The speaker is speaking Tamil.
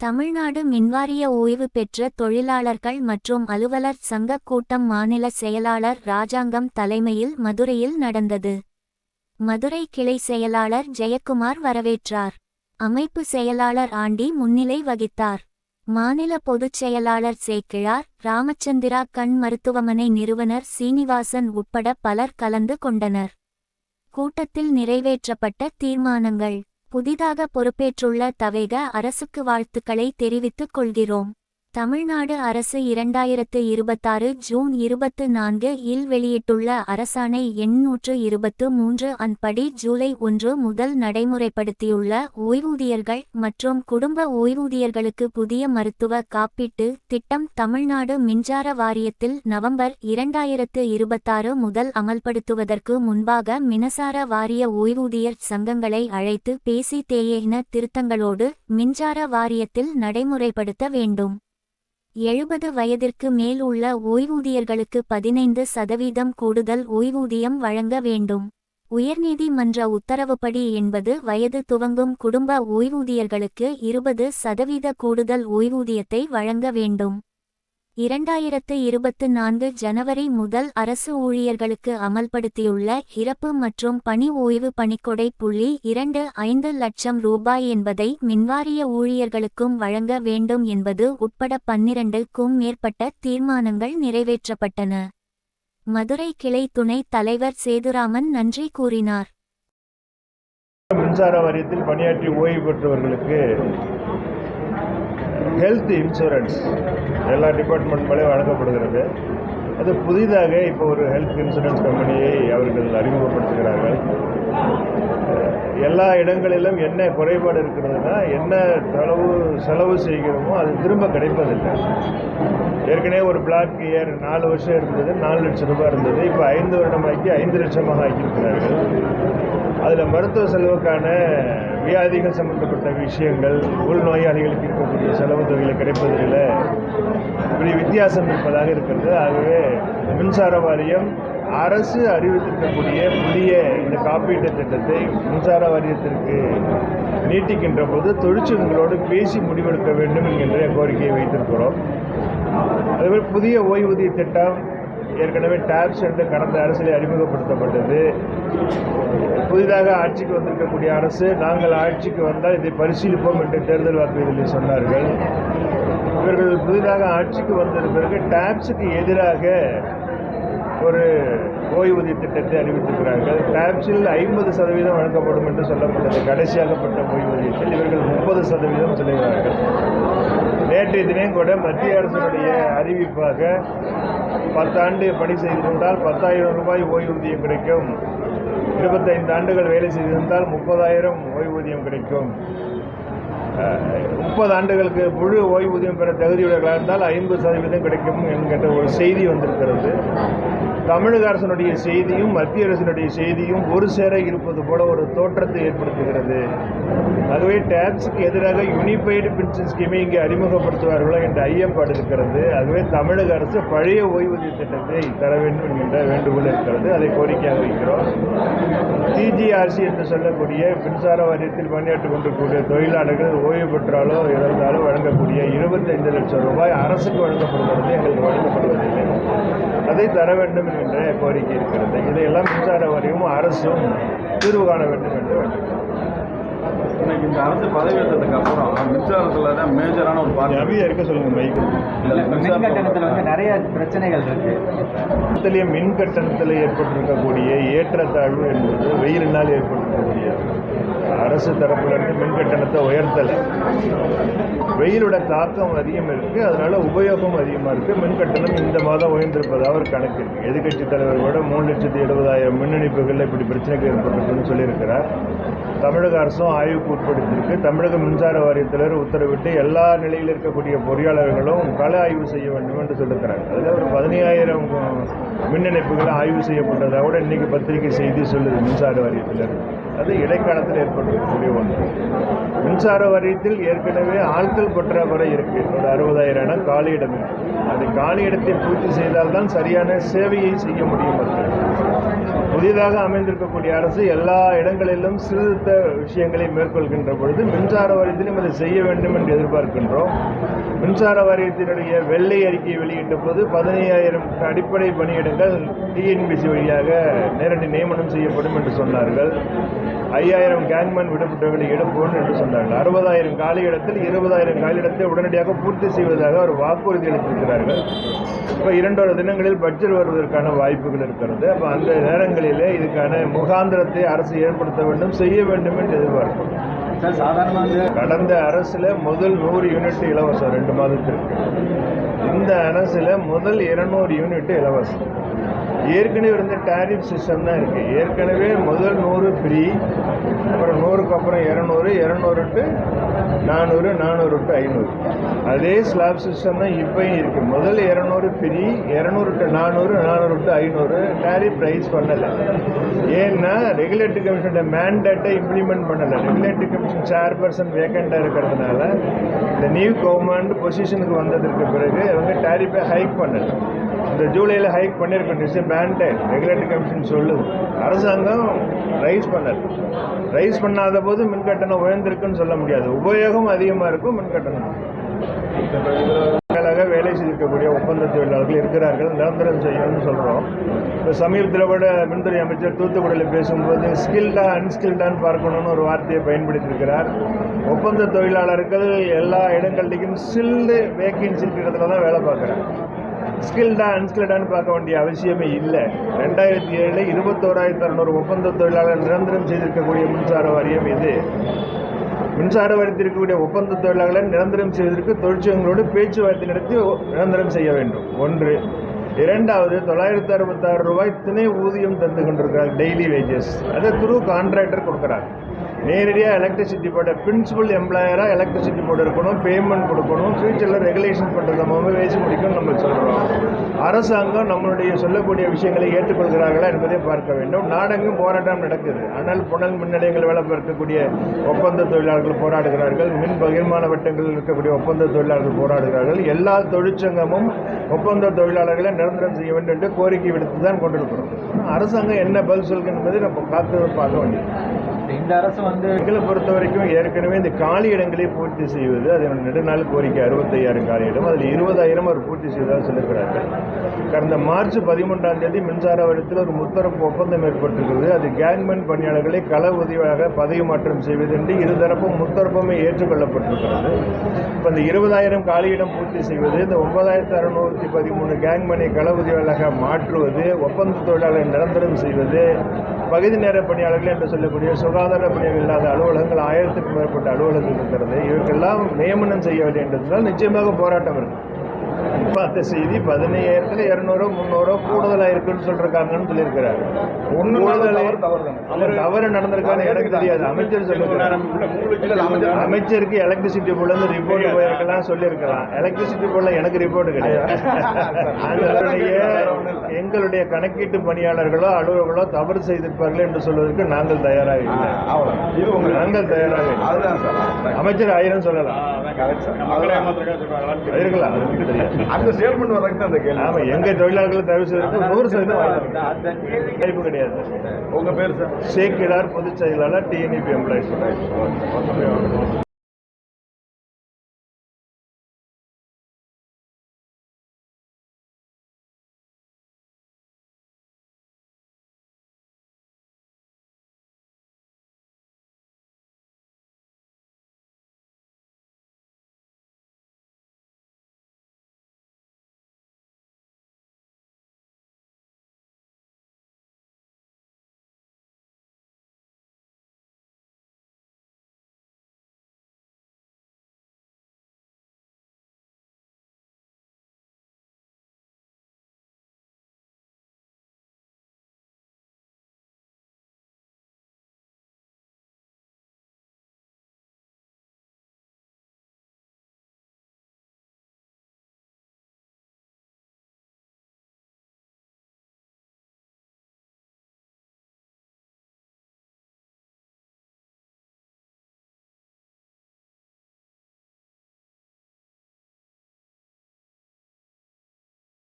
தமிழ்நாடு மின்வாரிய ஓய்வு பெற்ற தொழிலாளர்கள் மற்றும் அலுவலர் சங்க கூட்டம் மாநில செயலாளர் ராஜாங்கம் தலைமையில் மதுரையில் நடந்தது. மதுரை கிளை செயலாளர் ஜெயக்குமார் வரவேற்றார். அமைப்பு செயலாளர் ஆண்டி முன்னிலை வகித்தார். மாநில பொதுச் செயலாளர் சேக்கிழார், ராமச்சந்திரா கண் மருத்துவமனை நிறுவனர் சீனிவாசன் உட்பட பலர் கலந்து கொண்டனர். கூட்டத்தில் நிறைவேற்றப்பட்ட தீர்மானங்கள். புதிதாக பொறுப்பேற்றுள்ள தவேக அரசுக்கு வாழ்த்துக்களை தெரிவித்துக் கொள்கிறோம். தமிழ்நாடு அரசு 2026 ஜூன் 24 இல் வெளியிட்டுள்ள அரசாணை எண் 123 அன்படி ஜூலை 1 முதல் நடைமுறைப்படுத்தியுள்ள ஓய்வூதியர்கள் மற்றும் குடும்ப ஓய்வூதியர்களுக்கு புதிய மருத்துவ காப்பீட்டு திட்டம் தமிழ்நாடு மின்சார வாரியத்தில் நவம்பர் 2026 முதல் அமல்படுத்துவதற்கு முன்பாக மின்சார வாரிய ஓய்வூதியர் சங்கங்களை அழைத்து பேசி தேயின திருத்தங்களோடு மின்சார வாரியத்தில் நடைமுறைப்படுத்த வேண்டும். 70 வயதிற்கு மேல் உள்ள ஓய்வூதியர்களுக்கு 15% கூடுதல் ஓய்வூதியம் வழங்க வேண்டும். உயர்நீதிமன்ற உத்தரவுப்படி 80 வயது துவங்கும் குடும்ப ஓய்வூதியர்களுக்கு 20% கூடுதல் ஓய்வூதியத்தை வழங்க வேண்டும். 2024 ஜனவரி முதல் அரசு ஊழியர்களுக்கு அமல்படுத்தியுள்ள இறப்பு மற்றும் பணி ஓய்வு பணிக்கொடை $2.5 லட்சம் என்பதை மின்வாரிய ஊழியர்களுக்கும் வழங்க வேண்டும் என்பது உட்பட 12க்கும் மேற்பட்ட தீர்மானங்கள் நிறைவேற்றப்பட்டன. மதுரை கிளை துணை தலைவர் சேதுராமன் நன்றி கூறினார். மின்சார வாரியத்தில் பணியாற்றி ஓய்வு பெற்றவர்களுக்கு ஹெல்த் இன்சூரன்ஸ் எல்லா டிபார்ட்மெண்ட் மேலே வழங்கப்படுகிறது. அது புதிதாக இப்போ ஒரு ஹெல்த் இன்சூரன்ஸ் கம்பெனியை அவர்கள் அறிமுகப்படுத்துகிறார்கள். எல்லா இடங்களிலும் என்ன குறைபாடு இருக்கிறதுனா, என்ன செலவு செய்கிறோமோ அது திரும்ப கிடைப்பதில்லை. ஏற்கனவே ஒரு பிளாக் இயர் 4 வருஷம் இருந்தது, 4 லட்சம் ரூபாய் இருந்தது. இப்போ 5 வருடமாக்கி 5 லட்சமாக ஆக்கியிருக்கிறார்கள். அதில் மருத்துவ செலவுக்கான வியாதிகள் சம்பந்தப்பட்ட விஷயங்கள், உள்நோயாளிகளுக்கு இருக்கக்கூடிய செலவு தொகையில் கிடைப்பதில் இப்படி வித்தியாசம் இருப்பதாக இருக்கிறது. ஆகவே மின்சார வாரியம் அரசு அறிவித்திருக்கக்கூடிய புதிய இந்த காப்பீட்டு திட்டத்தை மின்சார வாரியத்திற்கு நீட்டிக்கின்ற போது தொழிற்சங்கங்களோடு பேசி முடிவெடுக்க வேண்டும் என்கின்ற கோரிக்கையை வைத்திருக்கிறோம். அதுபோல் புதிய ஓய்வூதிய திட்டம் ஏற்கனவே டாப்ஸ் என்று கடந்த அரசில் அறிமுகப்படுத்தப்பட்டது. புதிதாக ஆட்சிக்கு வந்திருக்கக்கூடிய அரசு நாங்கள் ஆட்சிக்கு வந்தால் இதை பரிசீலிப்போம் என்று தேர்தல் வாக்குறுதியில் சொன்னார்கள். இவர்கள் புதிதாக ஆட்சிக்கு வந்தது பிறகு டாப்ஸுக்கு எதிராக ஒரு ஓய்வூதிய திட்டத்தை அறிவித்திருக்கிறார்கள். டாப்ஸில் 50% வழங்கப்படும் என்று சொல்லப்பட்டது. கடைசியாகப்பட்ட ஓய்வூதியத்தில் இவர்கள் 30% சொல்லுகிறார்கள். நேற்றைய தினம் கூட மத்திய அரசினுடைய அறிவிப்பாக 10 ஆண்டு பணி செய்திருந்தால் 10,000 ரூபாய் ஓய்வூதியம் கிடைக்கும், 25 ஆண்டுகள் வேலை செய்திருந்தால் 30,000 ஓய்வூதியம் கிடைக்கும், 30 ஆண்டுகளுக்கு முழு ஓய்வூதியம் பெற தகுதியுடையவர்களாக இருந்தால் 50% கிடைக்கும் என்கின்ற ஒரு செய்தி வந்திருக்கிறது. தமிழக அரசினுடைய செய்தியும் மத்திய அரசினுடைய செய்தியும் ஒரு சேர இருப்பது போல ஒரு தோற்றத்தை ஏற்படுத்துகிறது. ஆகவே டாப்ஸுக்கு எதிராக யூனிஃபைடு பென்ஷன் ஸ்கீமை இங்கே அறிமுகப்படுத்துவார்களோ என்ற ஐயப்பாடு இருக்கிறது. ஆகவே தமிழக அரசு பழைய ஓய்வூதிய திட்டத்தை தர வேண்டும் என்கின்ற வேண்டுகோள் இருக்கிறது. அதை கோரிக்கையாக வைக்கிறோம். டிஜிஆர்சி என்று சொல்லக்கூடிய மின்சார வாரியத்தில் பணியாற்றிக் கொண்டிருக்கக்கூடிய தொழிலாளர்கள் ஓய்வு பெற்றாலோ இறந்தாலோ வழங்கக்கூடிய 25 லட்சம் ரூபாய் அரசுக்கு வழங்கப்படுகிறது, எங்களுக்கு வழங்கப்படுவதில்லை. அதை தர வேண்டும் என்கின்ற கோரிக்கை இருக்கிறது. இதையெல்லாம் மின்சார வாரியமும் அரசும் தீர்வு காண வேண்டும் என்று வேண்டும். இன்னைக்கு இந்த அரசு பதவியேற்றதுக்கு அப்புறம் மின்சாரத்தில் தான் மேஜரான ஒரு பார்வை அமைதியாக இருக்க சொல்லுங்க. மைக்கு மின் கட்டணத்தில் வந்து நிறைய பிரச்சனைகள் இருக்கு. மின் கட்டணத்தில் ஏற்பட்டிருக்கக்கூடிய ஏற்றத்தாழ்வு என்பது வெயிலினால் ஏற்பட்டிருக்கக்கூடிய அரசு தரப்பிலிருந்து மின் கட்டணத்தை உயர்த்தலை. வெயிலோட தாக்கம் அதிகம் இருக்குது, அதனால உபயோகம் அதிகமாக இருக்குது. மின் கட்டணம் இந்த மாதம் உயர்ந்திருப்பதாக ஒரு கணக்கு இருக்குது. எதிர்கட்சித் தலைவர் கூட 3,70,000 மின் இணைப்புகளில் இப்படி பிரச்சனைகள் ஏற்பட்டிருக்குன்னு சொல்லியிருக்கிறார். தமிழக அரசும் ஆய்வுக்கு உட்படுத்தியிருக்கு. தமிழக மின்சார வாரியத்தினர் உத்தரவிட்டு எல்லா நிலையில் இருக்கக்கூடிய பொறியாளர்களும் கள ஆய்வு செய்ய வேண்டும் என்று சொல்லியிருக்கிறாங்க. அதில் ஒரு 15,000 மின் இணைப்புகளை ஆய்வு செய்யப்பட்டதாக கூட இன்றைக்கி பத்திரிகை செய்தி சொல்லுது மின்சார வாரியத்தினர். அது இடைக்காலத்தில் ஏற்பட்டிருக்கக்கூடிய ஒன்று. மின்சார வாரியத்தில் ஏற்கனவே ஆட்கள் பற்றாக்குறை இருக்குது. ஒரு 60,000 இடம் காலியிடம் இருக்குது. அந்த காலியிடத்தை பூர்த்தி செய்தால்தான் சரியான சேவையை செய்ய முடியும். புதிதாக அமைந்திருக்கக்கூடிய அரசு எல்லா இடங்களிலும் சீர்திருத்த விஷயங்களை மேற்கொள்கின்ற பொழுது மின்சார வாரியத்திலும் அதை செய்ய வேண்டும் என்று எதிர்பார்க்கின்றோம். மின்சார வாரியத்தினுடைய வெள்ளை அறிக்கையை வெளியிட்ட போது 15,000 அடிப்படை பணியிடங்கள் டிஎன்பிசி வழியாக நேரடி நியமனம் செய்யப்படும் என்று சொன்னார்கள். 5,000 கேங்மேன் விடுபட்டவர்களை எடுப்போம் என்று சொன்னார்கள். 60,000 காலியிடத்தில் 20,000 காலியிடத்தை உடனடியாக பூர்த்தி செய்வதாக ஒரு வாக்குறுதி அளித்திருக்கிறார்கள். இப்போ 2 தினங்களில் பட்ஜெட் வருவதற்கான வாய்ப்புகள் இருக்கிறது. அப்போ அந்த நேரங்களிலே இதுக்கான முகாந்திரத்தை அரசு ஏற்படுத்த வேண்டும், செய்ய வேண்டும் என்று எதிர்பார்க்கிறோம். சார் சாதாரணமாக கடந்த அரசில் முதல் 100 யூனிட் இலவசம் 2 மாதத்திற்கு. இந்த அரசில் முதல் 200 யூனிட் இலவசம். ஏற்கனவே இருந்த டேரிஃப் சிஸ்டம் தான் இருக்குது. ஏற்கனவே முதல் 100 ஃப்ரீ, அப்புறம் 100க்கு அப்புறம் 200, 200 டு 400, 400 டு 500. அதே ஸ்லாப் சிஸ்டம் தான் இப்போயும் இருக்குது. முதல் 200 free, 200 to 400, 400 to 500. Tariff rice பண்ணலை. ஏன்னா ரெகுலேட்டரி கமிஷனோட மேண்டேட்டை இம்ப்ளிமெண்ட் பண்ணலை. ரெகுலேட்டரி கமிஷன் சேர்பர்சன் வேக்கண்டாக இருக்கிறதுனால இந்த நியூ கவர்மெண்ட் பொசிஷனுக்கு வந்ததற்கு பிறகு அவங்க டேரிஃபை ஹைக் பண்ணலை. இந்த ஜூலையில் ஹைக் பண்ணியிருக்கோம். It's mandate. ரெகுலேட்டரி கமிஷன் சொல்லுது. அரசாங்கம் ரைஸ் பண்ணல. ரைஸ் பண்ணாத போது மின்கட்டணம் உயர்ந்திருக்குன்னு சொல்ல முடியாது. உபயோகம் அதிகமாக இருக்கும், மின்கட்டணம். வேலை செய்திருக்கக்கூடிய ஒப்பந்த தொழிலாளர்கள் இருக்கிறார்கள், நிரந்தரம் செய்யணும்னு சொல்கிறோம். இப்போ சமீபத்தில் கூட மின்துறை அமைச்சர் தூத்துக்குடியில் பேசும்போது ஸ்கில்டா அன்ஸ்கில்டான்னு பார்க்கணுன்னு ஒரு வார்த்தையை பயன்படுத்தியிருக்கிறார். ஒப்பந்த தொழிலாளர்கள் எல்லா இடங்கள்லையும் ஸ்கில்டு வேக்கன்சின்ற இடத்துல தான் வேலை பார்க்குறாங்க. ஸ்கில்டா அன்ஸ்கில்டான்னு பார்க்க வேண்டிய அவசியமே இல்லை. 2007 21,600 ஒப்பந்த தொழிலாளர் நிரந்தரம் செய்திருக்கக்கூடிய மின்சார வாரியம் இது. மின்சார வாரியத்தில் இருக்கக்கூடிய ஒப்பந்த தொழிலாளர்களை நிரந்தரம் செய்வதற்கு தொழிற்சங்கங்களோடு பேச்சுவார்த்தை நடத்தி நிரந்தரம் செய்ய வேண்டும். 1. 2வது 966 ரூபாய் துணை ஊதியம் தந்து கொண்டிருக்கிறார், டெய்லி வேஜஸ். அதை த்ரூ கான்ட்ராக்டர் கொடுக்குறாங்க. நேரடியாக எலக்ட்ரிசிட்டி போர்டு பிரின்சிபல் எம்ப்ளாயராக எலக்ட்ரிசிட்டி போர்டு இருக்கணும், பேமெண்ட் கொடுக்கணும், ஃபியூச்சரில் ரெகுலேஷன் பண்ணுறது நம்ம வேசி முடிக்கணும்னு நம்ம சொல்கிறோம். அரசாங்கம் நம்மளுடைய சொல்லக்கூடிய விஷயங்களை ஏற்றுக்கொள்கிறார்களா என்பதை பார்க்க வேண்டும். நாடெங்கும் போராட்டம் நடக்குது. ஆனால் புனல் மின் நிலையங்கள் வேலை பார்க்கக்கூடிய ஒப்பந்த தொழிலாளர்கள் போராடுகிறார்கள். மின் பகிர்மான வட்டங்களில் இருக்கக்கூடிய ஒப்பந்த தொழிலாளர்கள் போராடுகிறார்கள். எல்லா தொழிற்சங்கமும் ஒப்பந்த தொழிலாளர்களை நிரந்தரம் செய்ய வேண்டும் என்று கோரிக்கை விடுத்து தான் கொண்டிருக்கிறோம். அரசாங்கம் என்ன பதில் சொல்கிறது என்பதை நம்ம காத்து பார்க்க வேண்டியது. இந்த அரசு எங்களை பொறுத்த வரைக்கும் ஏற்கனவே இந்த காலி இடங்களை பூர்த்தி செய்வது அது நெடுநாள் கோரிக்கை. 65,000 காலி இடம், அதில் 20,000 அவர் பூர்த்தி செய்வதாக சொல்லியிருக்கிறார்கள். கடந்த மார்ச் 13ஆம் தேதி மின்சார வாரியத்தில் ஒரு முத்தரப்பு ஒப்பந்தம் ஏற்பட்டிருக்கிறது. அது கேங்மேன் பணியாளர்களை கள உதவியாக பதவி மாற்றம் செய்வது என்று இருதரப்பும் முத்தரப்புமே ஏற்றுக்கொள்ளப்பட்டிருக்கிறது. இப்போ இந்த 20,000 காலியிடம் பூர்த்தி செய்வது, இந்த 9,613 கேங்மேனை கள உதவியாளராக மாற்றுவது, ஒப்பந்த தொழிலாளர்களை நிரந்தரம் செய்வது, பகுதி நேர பணியாளர்கள் என்று சொல்லக்கூடிய சுகாதார பணிகள் இல்லாத அலுவலகங்கள் 1000க்கும் மேற்பட்ட அலுவலகங்கள் இருக்கிறது. இவர்களெல்லாம் நியமனம் செய்யவில்லை என்றால் நிச்சயமாக போராட்டம் இருக்கும். பார்த்த செய்தி 15,000ல் 200 300 கூடுதலாக இருக்குன்னு சொல்றாங்கன்னு சொல்லியிருக்கிறாரு. தவறு நடந்திருக்கான்னு எனக்கு தெரியாது. அமைச்சர் சொல்லிருக்கிறார். அமைச்சருக்கு எலக்ட்ரிசிட்டி போர்டுல ரிப்போர்ட் போயிருக்கலாம் சொல்லியிருக்கலாம். எலக்ட்ரிசிட்டி போர்டுல எனக்கு ரிப்போர்ட் கிடையாது. எங்களுடைய கணக்கீட்டு பணியாளர்களோ அலுவலர்களோ தவறு செய்திருப்பார்கள் என்று சொல்வதற்கு நாங்கள் தயாராக இல்லை. நாங்கள் தயாராக இல்லை. அமைச்சர் 1000 சொல்லலாம், இருக்கலாம், அதுக்கு தெரியாது. அந்த ஸ்டேட்மெண்ட் வர்றதுக்கு அந்த கேள்வி. ஆமா, எங்க தொழிலாளர்களை தயவு செய்வதற்கு 100% வாய்ப்பு கிடையாது. உங்க பேர் சார்? ஷேக் இடார், பொதுச் செயலாளர், டிஎன்இபி எம்ப்ளாயிஸ்.